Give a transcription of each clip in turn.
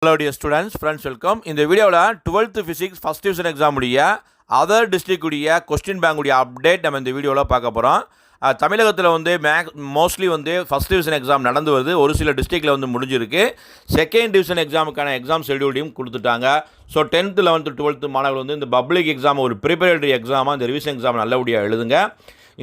Hello dear students, friends, welcome. இந்த வீடியோவில் 12th physics first division exam உடைய other district உடைய கொஸ்டின் பேங்க் உடைய அப்டேட் நம்ம இந்த வீடியோவில் பார்க்க போகிறோம். தமிழகத்தில் வந்து மோஸ்ட்லி வந்து ஃபஸ்ட் டிவிஷன் எக்ஸாம் நடந்து வருது. ஒரு சில டிஸ்ட்ரிக்டில் வந்து முடிஞ்சிருக்கு. செகண்ட் டிவிஷன் எக்ஸாமுக்கான எக்ஸாம் ஷெடியூலையும் கொடுத்துட்டாங்க. ஸோ 10th 11th 12th மாணவர்கள் வந்து இந்த பப்ளிக் எக்ஸாம் ஒரு ப்ரிப்பரேட்டரி எக்ஸாமாக இந்த ரிவிஷன் எக்ஸாம் நல்லபடியாக எழுதுங்க.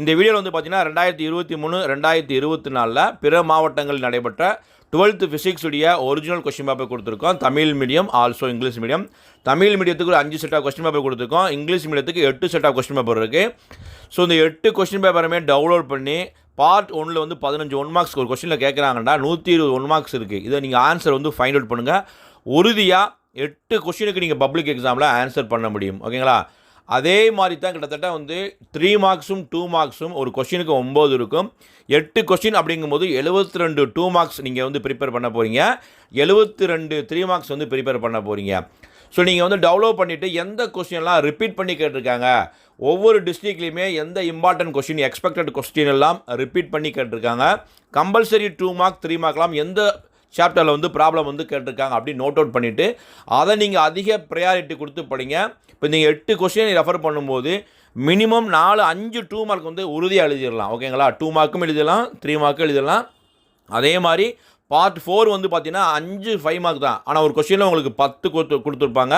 இந்த வீடியோவில் வந்து பார்த்தீங்கன்னா 2023 2024 பிற மாவட்டங்களில் நடைபெற்ற 12th physics உடைய ஒரிஜினல் கொஸ்டின் பேப்பர் கொடுத்துருக்கோம். Tamil medium also English medium. Tamil மீடியத்துக்கு ஒரு 5 செட் ஆஃப் கொஸ்டின் பேப்பர் கொடுத்துருக்கோம். இங்கிலீஷ் மீடியத்துக்கு 8 செட் ஆஃப் கொஸ்டின் பேப்பர் இருக்குது. ஸோ இந்த 8 கொஸ்டின் பேப்பருமே டவுன்லோட் பண்ணி பார்ட் 1ல் வந்து 15 1 மார்க்ஸ் ஒரு கொஸ்டினில் கேட்குறாங்கன்னா 120 1 மார்க்ஸ் இருக்குது. இதை நீங்கள் ஆன்சர் வந்து ஃபைண்ட் அவுட் பண்ணுங்கள். உறுதியாக 8 கொஸ்டினுக்கு நீங்கள் பப்ளிக் எக்ஸாமில் ஆன்சர் பண்ண முடியும். ஓகேங்களா? அதே மாதிரி தான் கிட்டத்தட்ட வந்து 3 மார்க்ஸும் 2 மார்க்ஸும் ஒரு கொஸ்டினுக்கு 9 இருக்கும். 8 கொஸ்டின் அப்படிங்கும்போது 72 2 மார்க்ஸ் நீங்கள் வந்து ப்ரிப்பேர் பண்ண போகிறீங்க. 72 3 மார்க்ஸ் வந்து ப்ரிப்பேர் பண்ண போகிறீங்க. ஸோ நீங்கள் வந்து டெவலப் பண்ணிவிட்டு எந்த கொஸ்டின்லாம் ரிப்பீட் பண்ணி கேட்டிருக்காங்க, ஒவ்வொரு டிஸ்ட்ரிக்ட்லேயுமே எந்த இம்பார்ட்டன்ட் கொஸ்டின் எக்ஸ்பெக்டட் கொஸ்டின் எல்லாம் ரிப்பீட் பண்ணி கேட்டிருக்காங்க, கம்பல்சரி 2 மார்க் 3 மார்க்லாம் எந்த சாப்டரில் வந்து ப்ராப்ளம் வந்து கேட்டிருக்காங்க அப்படின்னு நோட் அவுட் பண்ணிவிட்டு அதை நீங்கள் அதிக ப்ரையாரிட்டி கொடுத்து படிங்க. இப்போ நீங்கள் 8 கொஸ்டின் ரெஃபர் பண்ணும்போது மினிமம் 4-5 2 மார்க் வந்து உறுதியாக எழுதிடலாம். ஓகேங்களா? 2 மார்க்கும் எழுதலாம், 3 மார்க்கும் எழுதலாம். அதே மாதிரி பார்ட் 4 வந்து பார்த்தீங்கன்னா 5 5 மார்க் தான். ஆனால் ஒரு கொஸ்டினில் உங்களுக்கு 10 கொடுத்துருப்பாங்க.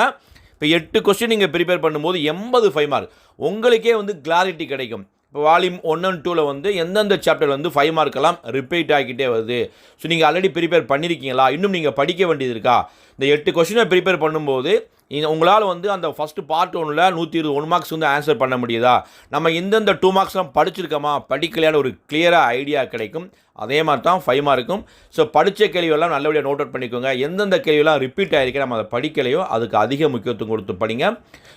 இப்போ 8 கொஸ்டின் நீங்கள் ப்ரிப்பேர் பண்ணும்போது 80 5 மார்க் உங்களுக்கே வந்து கிளாரிட்டி கிடைக்கும். இப்போ வால்யூம் 1 and 2ல் வந்து எந்தெந்த சாப்டர் வந்து 5 மார்க்கெல்லாம் ரிப்பீட் ஆகிக்கிட்டே வருது. ஸோ நீங்கள் ஆல்ரெடி ப்ரிப்பேர் பண்ணியிருக்கீங்களா, இன்னும் நீங்கள் படிக்க வேண்டியது இருக்கா, இந்த 8 கொஸ்டினை ப்ரிப்பேர் பண்ணும்போது உங்களால் வந்து அந்த ஃபஸ்ட்டு பார்ட் 1ல் 120 1 மார்க்ஸ் வந்து ஆன்சர் பண்ண முடியுதா, நம்ம இந்தந்த 2 மார்க்ஸ்லாம் படிச்சிருக்கோமா படிக்கலையான ஒரு கிளியராக ஐடியா கிடைக்கும். அதே மாதிரி தான் 5 மார்க்கும். ஸோ படித்த கேள்வியெல்லாம் நல்லபடியாக நோட் அவுட் பண்ணிக்கோங்க. எந்தெந்த கேள்வியெல்லாம் ரிப்பீட் ஆகிருக்கே நம்ம அதை படிக்கலையோ அதுக்கு அதிக முக்கியத்துவம் கொடுத்து படிங்க.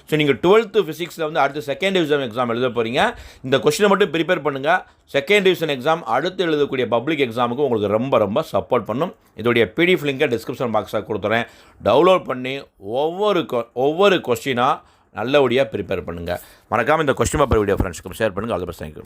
ஸோ நீங்கள் 12th physicsல வந்து அடுத்து செகண்ட் டிவிஷன் எக்ஸாம் எழுத போகிறீங்க. இந்த கொஸ்டினை மட்டும் ப்ரிப்பேர் பண்ணுங்கள். செகண்ட் டிவிஷன் எக்ஸாம் அடுத்து எழுதக்கூடிய பப்ளிக் எக்ஸாமுக்கு உங்களுக்கு ரொம்ப ரொம்ப சப்போர்ட் பண்ணும். இதோடைய பிடிஎஃப் லிங்கை டிஸ்கிரிப்ஷன் பாக்ஸாக கொடுத்துறேன். டவுன்லோட் பண்ணி ஒவ்வொரு கொஸ்டினாக நல்லபடியாக ப்ரிப்பேர் பண்ணுங்கள். மறக்காமல் இந்த கொஸ்டின் பேப்பர் வீடியோ ஃப்ரெண்ட்ஸ்க்கு ஷேர் பண்ணுங்கள். All the best. தேங்க்யூ.